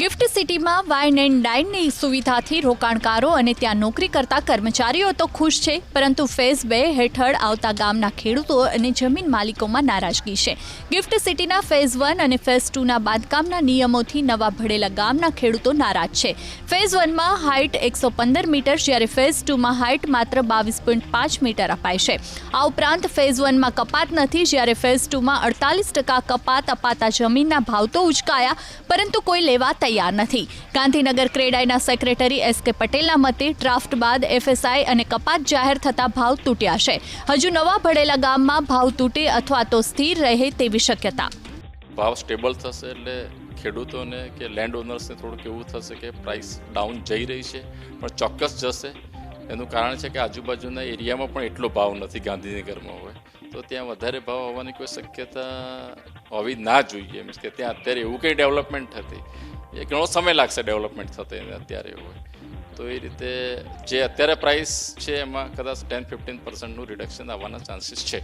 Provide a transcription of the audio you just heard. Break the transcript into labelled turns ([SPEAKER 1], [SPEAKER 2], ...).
[SPEAKER 1] Gift સિટીમાં wine and ડાઇનની સુવિધાથી રોકાણકારો અને ત્યાં નોકરી કરતા કર્મચારીઓ તો ખુશ છે, પરંતુ ફેઝ 2 હેઠળ આવતા ગામના ખેડૂતો અને જમીન માલિકોમાં નારાજગી છે. ગિફ્ટ સિટીના ફેઝ 1 અને ફેઝ 2ના બાંધકામના નિયમોથી નવા ભળેલા ગામના ખેડૂતો નારાજ છે. ફેઝ 1માં હાઇટ 115 મીટર, જ્યારે ફેઝ 2માં હાઇટ માત્ર 22.5 મીટર અપાય છે. આ ઉપરાંત ફેઝ 1માં કપાત નથી, જ્યારે ફેઝ 2માં 48% કપાત અપાતા જમીનના ભાવ તો ઉચકાયા, પરંતુ કોઈ લેવા તૈયાર નથી. ગાંધીનગર ક્રેડાઈના સેક્રેટરી એસ.કે. પટેલના મતે ડ્રાફ્ટ બાદ એફએસઆઈ અને કપાત જાહેર થતા ભાવ તૂટ્યા છે. હજુ નવા ભળેલા ગામમાં ભાવ તૂટે અથવા તો સ્થિર રહે તેવી શક્યતા.
[SPEAKER 2] ભાવ સ્ટેબલ થશે એટલે ખેડૂતોને કે લેન્ડ ઓનર્સને થોડુંક એવું થશે કે પ્રાઇસ ડાઉન જઈ રહી છે, પણ ચોક્કસ જશે. એનું કારણ છે કે આજુબાજુના એરિયામાં પણ એટલો ભાવ નથી ગાંધીનગરમાં હોય, તો ત્યાં વધારે ભાવ આવવાની કોઈ શક્યતા હોવી ના જોઈએ. મીન્સ કે ત્યાં અત્યારે એવું કંઈ ડેવલપમેન્ટ થતી, એ ઘણો સમય લાગશે ડેવલપમેન્ટ થતે અત્યારે હોય, તો એ રીતે જે અત્યારે પ્રાઇસ છે એમાં કદાચ 10-15% રિડક્શન આવવાના ચાન્સીસ છે.